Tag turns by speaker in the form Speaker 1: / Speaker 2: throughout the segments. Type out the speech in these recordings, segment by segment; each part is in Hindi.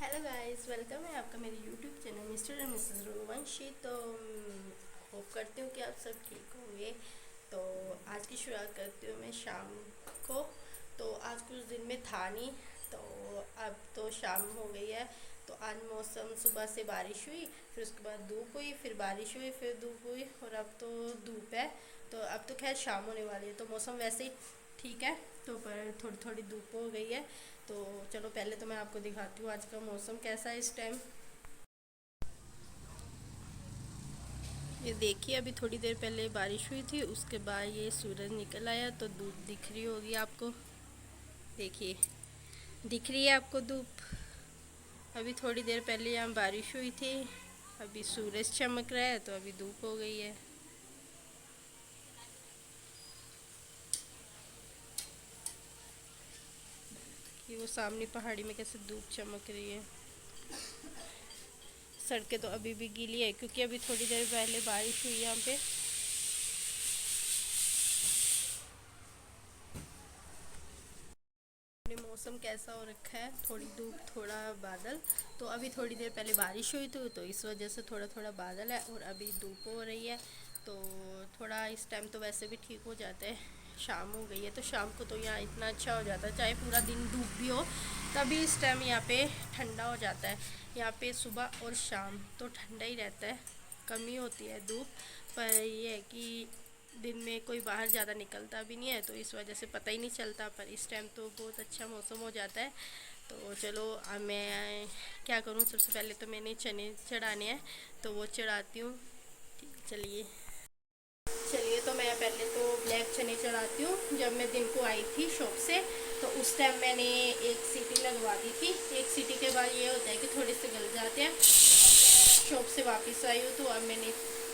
Speaker 1: हेलो गाइस, वेलकम है आपका मेरे YouTube channel mister and Mrs Raghuvanshi. तो होप करती हूँ कि आप सब ठीक होंगे। तो आज की शुरुआत करती हूँ मैं शाम को। तो आज कुछ दिन में था नहीं, तो अब तो शाम हो गई है। तो आज मौसम सुबह से बारिश हुई, फिर उसके बाद धूप हुई, फिर बारिश हुई, फिर धूप हुई और अब तो धूप है। तो अब तो खैर शाम होने वाली है, तो मौसम वैसे ही ठीक है। तो पर थोड़ी थोड़ी धूप हो गई है। तो चलो पहले तो मैं आपको दिखाती हूँ आज का मौसम कैसा है इस टाइम। ये देखिए, अभी थोड़ी देर पहले बारिश हुई थी, उसके बाद ये सूरज निकल आया तो धूप दिख रही होगी आपको। देखिए, दिख रही है आपको धूप। अभी थोड़ी देर पहले यहाँ बारिश हुई थी, अभी सूरज चमक रहा है तो अभी धूप हो गई है। कि वो सामने पहाड़ी में कैसे धूप चमक रही है। सड़कें तो अभी भी गीली है क्योंकि अभी थोड़ी देर पहले बारिश हुई यहाँ पे। मौसम कैसा हो रखा है, थोड़ी धूप थोड़ा बादल। तो अभी थोड़ी देर पहले बारिश हुई थी तो इस वजह से थोड़ा थोड़ा बादल है और अभी धूप हो रही है। तो थोड़ा इस टाइम तो वैसे भी ठीक हो जाता है। शाम हो गई है तो शाम को तो यहाँ इतना अच्छा हो जाता है, चाहे पूरा दिन धूप भी हो तभी इस टाइम यहाँ पे ठंडा हो जाता है। यहाँ पे सुबह और शाम तो ठंडा ही रहता है, कमी होती है धूप। पर ये है कि दिन में कोई बाहर ज़्यादा निकलता भी नहीं है तो इस वजह से पता ही नहीं चलता। पर इस टाइम तो बहुत अच्छा मौसम हो जाता है। तो चलो अब मैं क्या करूँ, सबसे पहले तो मैंने चने चढ़ाने हैं तो वो चढ़ाती हूँ। चलिए चलिए तो मैं पहले तो ब्लैक चने चढ़ाती हूँ। जब मैं दिन को आई थी शॉप से तो उस टाइम मैंने एक सीटी लगवा दी थी। एक सीटी के बाद ये होता है कि थोड़े से गल जाते हैं। शॉप से वापस आई हूँ तो अब मैंने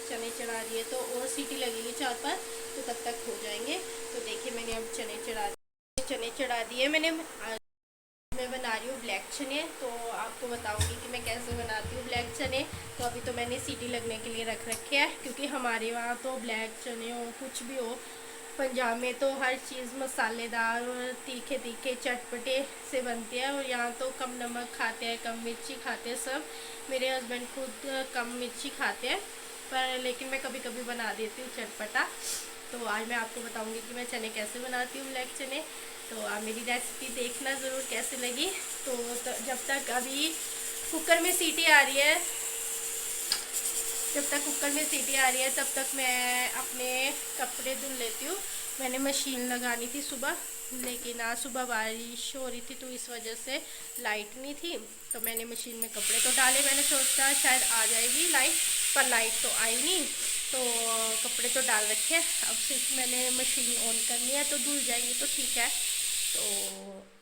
Speaker 1: चने चढ़ा दिए, तो और सीटी लगेगी 4-5 तो तब तक हो जाएंगे। तो देखिए मैंने अब चने चढ़ा दिए मैंने। मैं बना रही हूँ ब्लैक चने, तो आपको बताऊंगी कि मैं कैसे बनाती हूँ ब्लैक चने। तो अभी तो मैंने सीटी लगने के लिए रख रखे हैं क्योंकि हमारे वहाँ तो ब्लैक चने हो कुछ भी हो, पंजाब में तो हर चीज़ मसालेदार और तीखे तीखे चटपटे से बनती है। और यहाँ तो कम नमक खाते हैं, कम मिर्ची खाते हैं सब। मेरे हस्बैंड खुद कम मिर्ची खाते हैं, पर लेकिन मैं कभी कभी बना देती हूँ चटपटा। तो आज मैं आपको बताऊंगी कि मैं चने कैसे बनाती हूँ ब्लैक चने। तो आप मेरी रेसिपी देखना ज़रूर कैसे लगी। तो जब तक अभी कुकर में सीटी आ रही है, जब तक कुकर में सीटी आ रही है तब तक मैं अपने कपड़े धुल लेती हूँ। मैंने मशीन लगानी थी सुबह, लेकिन आज सुबह बारिश हो रही थी तो इस वजह से लाइट नहीं थी। तो मैंने मशीन में कपड़े तो डाले, मैंने सोचा शायद आ जाएगी लाइट, पर लाइट तो आई नहीं। तो कपड़े तो डाल रखे, अब सिर्फ मैंने मशीन ऑन करनी है तो धुल जाएंगी तो ठीक है। तो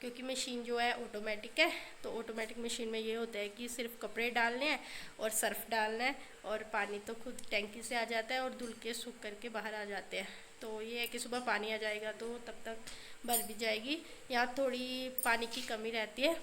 Speaker 1: क्योंकि मशीन जो है ऑटोमेटिक है, तो ऑटोमेटिक मशीन में ये होता है कि सिर्फ कपड़े डालने हैं और सर्फ डालना है और पानी तो खुद टैंकी से आ जाता है और धुल के सूख करके बाहर आ जाते हैं। तो ये है कि सुबह पानी आ जाएगा तो तब तक भर भी जाएगी। यहाँ थोड़ी पानी की कमी रहती है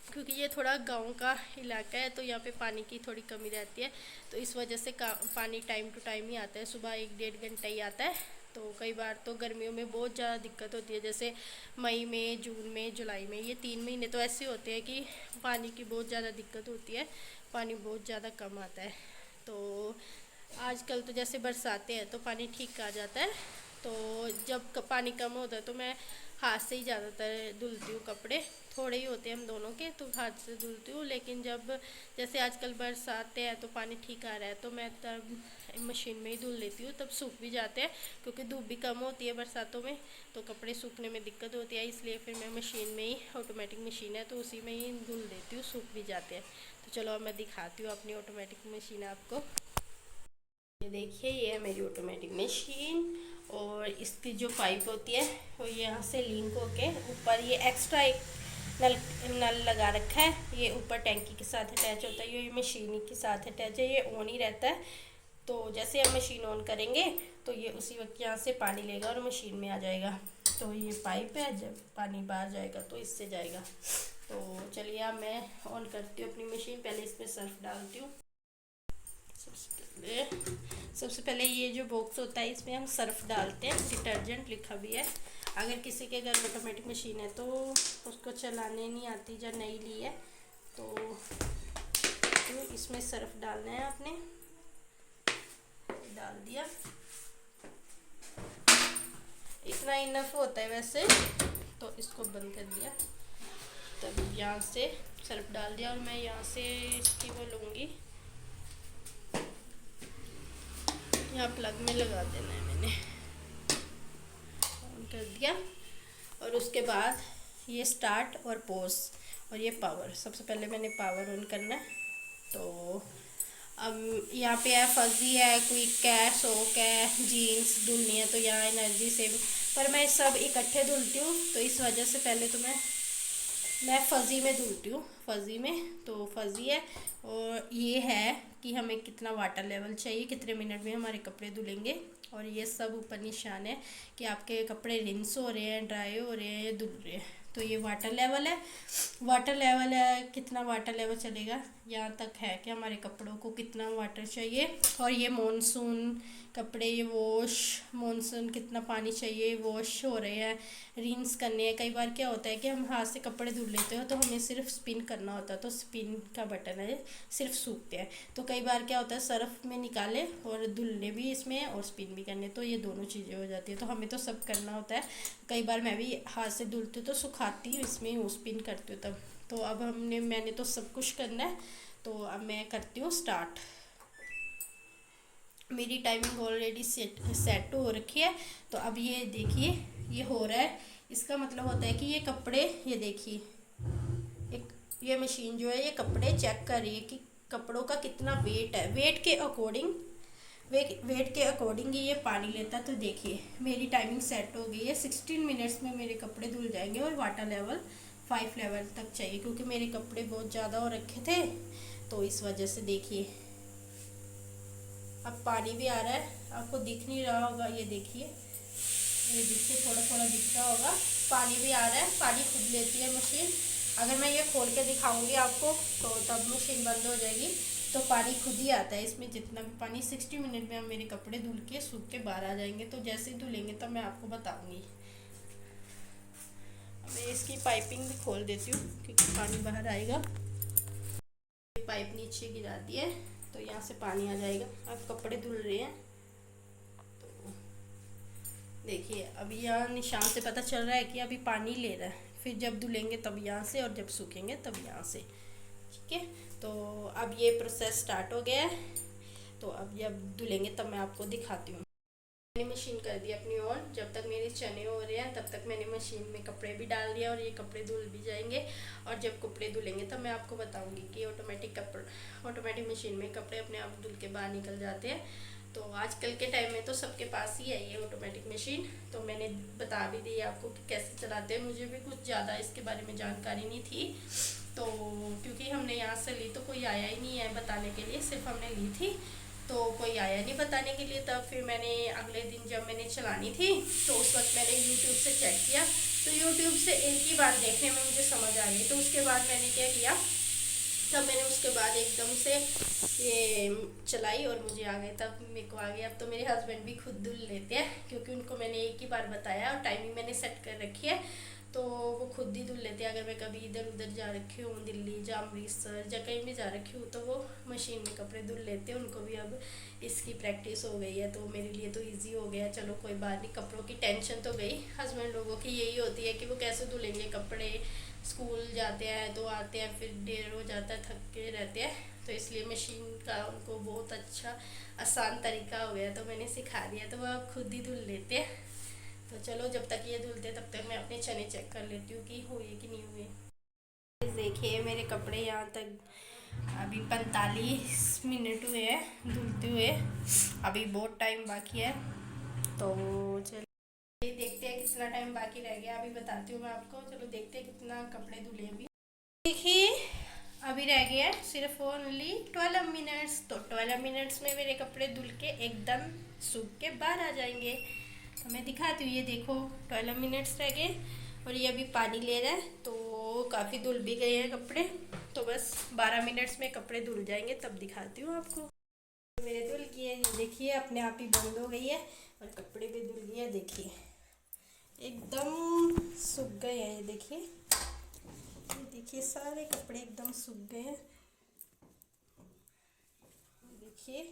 Speaker 1: क्योंकि ये थोड़ा गांव का इलाका है, तो यहाँ पे पानी की थोड़ी कमी रहती है। तो इस वजह से पानी टाइम टू टाइम ही आता है, सुबह 1-1.5 घंटा ही आता है। तो कई बार तो गर्मियों में बहुत ज़्यादा दिक्कत होती है, जैसे मई में, जून में, जुलाई में, ये 3 महीने तो ऐसे होते हैं कि पानी की बहुत ज़्यादा दिक्कत होती है, पानी बहुत ज़्यादा कम आता है। तो आजकल तो जैसे बरसातें हैं तो पानी ठीक आ जाता है। तो जब पानी कम होता है तो मैं हाथ से ही ज़्यादातर धुलती हूँ कपड़े। थोड़े ही होते हैं हम दोनों के तो हाथ से धुलती हूँ, लेकिन जब जैसे आजकल बरसातें हैं तो पानी ठीक आ रहा है तो मैं तब मशीन में ही धुल लेती हूँ, तब सूख भी जाते हैं क्योंकि धूप भी कम होती है बरसातों में तो कपड़े सूखने में दिक्कत होती है। इसलिए फिर मैं मशीन में ही, ऑटोमेटिक मशीन है तो उसी में ही धुल देती हूँ, सूख भी जाते हैं। तो चलो अब मैं दिखाती हूँ अपनी ऑटोमेटिक मशीन आपको। ये देखिए, ये है मेरी ऑटोमेटिक मशीन और इसकी जो पाइप होती है वो यहाँ से लिंक होके ऊपर ये एक्स्ट्रा एक नल नल लगा रखा है। ये ऊपर टैंकी के साथ अटैच होता है, ये मशीन के साथ अटैच है, ये ऑन ही रहता है। तो जैसे हम मशीन ऑन करेंगे तो ये उसी वक्त यहाँ से पानी लेगा और मशीन में आ जाएगा। तो ये पाइप है, जब पानी बाहर जाएगा तो इससे जाएगा। तो चलिए अब मैं ऑन करती हूँ अपनी मशीन। पहले इसमें सर्फ डालती हूँ। सबसे पहले ये जो बॉक्स होता है इसमें हम सर्फ डालते हैं, डिटर्जेंट लिखा भी है। अगर किसी के घर ऑटोमेटिक मशीन है तो उसको चलाने नहीं आती या नहीं ली है तो इसमें सर्फ डालना है आपने, डाल दिया, इतना इनफ होता है वैसे, तो इसको बंद कर दिया। तब यहाँ से सर्फ डाल दिया और मैं यहाँ से इसकी वो लूँगी, यहाँ प्लग में लगा देना है, मैंने ऑन कर दिया। और उसके बाद ये स्टार्ट और पॉज और ये पावर, सबसे पहले मैंने पावर ऑन करना है। तो अब यहाँ पे है फजी है, क्विक है, सोक है, जीन्स धुलनी है, तो यहाँ एनर्जी सेव, पर मैं सब इकट्ठे धुलती हूँ, तो इस वजह से पहले तो मैं फ़ज़ी में धुलती हूँ, फ़ज़ी में। तो फ़ज़ी है और ये है कि हमें कितना वाटर लेवल चाहिए, कितने मिनट में हमारे कपड़े धुलेंगे, और ये सब ऊपर निशान है कि आपके कपड़े रिंस हो रहे हैं, ड्राई हो रहे हैं या धुल रहे हैं। तो ये वाटर लेवल है, वाटर लेवल है, कितना वाटर लेवल चलेगा यहाँ तक है कि हमारे कपड़ों को कितना वाटर चाहिए। और ये मॉनसून कपड़े, ये वॉश, मॉनसून कितना पानी चाहिए, वॉश हो रहे हैं, रिंस करने हैं। कई बार क्या होता है कि हम हाथ से कपड़े धुल लेते हो तो हमें सिर्फ स्पिन करना होता है, तो स्पिन का बटन है, सिर्फ सूखते हैं। तो कई बार क्या होता है सर्फ में निकाले और धुलने भी इसमें और स्पिन भी करने, तो ये दोनों चीज़ें हो जाती है, तो हमें तो सब करना होता है। कई बार मैं भी हाथ से धुलती हूँ तो सुखाती हूँ, इसमें हूँ स्पिन करती हूँ तब। तो अब मैंने तो सब कुछ करना है, तो अब मैं करती हूँ स्टार्ट। मेरी टाइमिंग ऑलरेडी सेट हो रखी है। तो अब ये देखिए ये हो रहा है, इसका मतलब होता है कि ये कपड़े, ये देखिए एक ये मशीन जो है ये कपड़े चेक कर रही है कि कपड़ों का कितना वेट है, वेट के अकॉर्डिंग ये पानी लेता है। तो देखिए मेरी टाइमिंग सेट हो गई है, 16 मिनट्स में मेरे कपड़े धुल जाएंगे और वाटर लेवल 5 लेवल तक चाहिए, क्योंकि मेरे कपड़े बहुत ज़्यादा हो रखे थे, तो इस वजह से देखिए अब पानी भी आ रहा है, आपको दिख नहीं रहा होगा, ये देखिए, ये देखिए थोड़ा थोड़ा दिख रहा होगा, पानी भी आ रहा है, पानी खुद लेती है मशीन। अगर मैं ये खोल के दिखाऊंगी आपको तो तब मशीन बंद हो जाएगी, तो पानी खुद ही आता है इसमें, जितना भी पानी 60 मिनट में मेरे कपड़े धुल के सूख के बाहर आ जाएंगे। तो जैसे ही धुलेंगे तब मैं आपको बताऊंगी। मैं इसकी पाइपिंग भी खोल देती हूँ क्योंकि पानी बाहर आएगा। पाइप नीचे गिरा दी है तो यहाँ से पानी आ जाएगा। अब कपड़े धुल रहे हैं, तो देखिए अभी यहाँ निशान से पता चल रहा है कि अभी पानी ले रहा है, फिर जब धुलेंगे तब यहाँ से और जब सूखेंगे तब यहाँ से, ठीक है। तो अब ये प्रोसेस स्टार्ट हो गया है, तो अब जब धुलेंगे तब मैं आपको दिखाती हूँ। मैंने मशीन कर दी अपनी ऑन, जब तक मेरे चने हो रहे हैं तब तक मैंने मशीन में कपड़े भी डाल दिया और ये कपड़े धुल भी जाएंगे। और जब कपड़े धुलेंगे तब मैं आपको बताऊंगी कि ऑटोमेटिक मशीन में कपड़े अपने आप धुल के बाहर निकल जाते हैं। तो आजकल के टाइम में तो सबके पास ही है ये ऑटोमेटिक मशीन, तो मैंने बता भी दी आपको कि कैसे चलाते हैं। मुझे भी कुछ ज़्यादा इसके बारे में जानकारी नहीं थी, तो क्योंकि हमने यहाँ से ली तो कोई आया ही नहीं है बताने के लिए, सिर्फ हमने ली थी तो कोई आया नहीं बताने के लिए। तब फिर मैंने अगले दिन जब मैंने चलानी थी तो उस वक्त मैंने यूट्यूब से चेक किया, तो यूट्यूब से एक ही बार देखने में मुझे समझ आ गई। तो उसके बाद मैंने क्या किया, तब मैंने उसके बाद एकदम से ये चलाई और मुझे आ गए, तब मेरे को आ गया। अब तो मेरे हस्बैंड भी खुद धुल लेते हैं क्योंकि उनको मैंने एक ही बार बताया और टाइमिंग मैंने सेट कर रखी है, तो वो खुद ही धुल लेते हैं। अगर मैं कभी इधर उधर जा रखी हूँ, दिल्ली या अमृतसर या कहीं भी जा रखी हूँ, तो वो मशीन में कपड़े धुल लेते हैं। उनको भी अब इसकी प्रैक्टिस हो गई है, तो मेरे लिए तो इजी हो गया। चलो कोई बात नहीं, कपड़ों की टेंशन तो गई। हस्बैंड लोगों की यही होती है कि वो कैसे धुलेंगे कपड़े, स्कूल जाते हैं तो आते हैं फिर देर हो जाता है, थक के रहते हैं, तो इसलिए मशीन का उनको बहुत अच्छा आसान तरीका हो गया, तो मैंने सिखा दिया, तो वह खुद ही धुल लेते हैं। तो चलो जब तक ये धुलते तब तक मैं अपने चने चेक कर लेती हूँ कि हुए कि नहीं हुए। देखिए मेरे कपड़े यहाँ तक अभी 45 मिनट हुए हैं धुलते हुए, अभी बहुत टाइम बाकी है। तो चलिए देखते हैं कितना टाइम बाकी रह गया, अभी बताती हूँ मैं आपको। चलो देखते हैं कितना कपड़े धुले। अभी देखिए अभी रह गया सिर्फ ओनली 12 मिनट्स, तो 12 मिनट्स में मेरे कपड़े धुल के एकदम सूख के बाहर आ जाएंगे। तो मैं दिखाती हूँ, ये देखो 12 मिनट्स रह गए और ये अभी पानी ले रहा है, तो काफ़ी धुल भी गए हैं कपड़े। तो बस 12 मिनट्स में कपड़े धुल जाएंगे, तब दिखाती हूँ आपको। मेरे धुल गए, ये देखिए अपने आप ही बंद हो गई है और कपड़े भी धुल गए, देखिए एकदम सूख गए हैं। ये देखिए देखिए सारे कपड़े एकदम सूख गए हैं। देखिए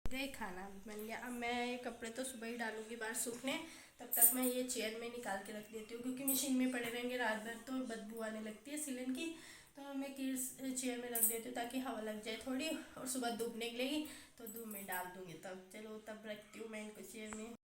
Speaker 1: गए, खाना बन गया। अब मैं ये कपड़े तो सुबह ही डालूंगी बाहर सूखने, तब तक मैं ये चेयर में निकाल के रख देती हूँ, क्योंकि मशीन में पड़े रहेंगे रात भर तो बदबू आने लगती है सिलन की। तो मैं चेयर में रख देती हूँ ताकि हवा लग जाए थोड़ी, और सुबह धूप निकलेगी तो धूप में डाल दूँगी। तब चलो तब रखती हूँ मैं इनको चेयर में।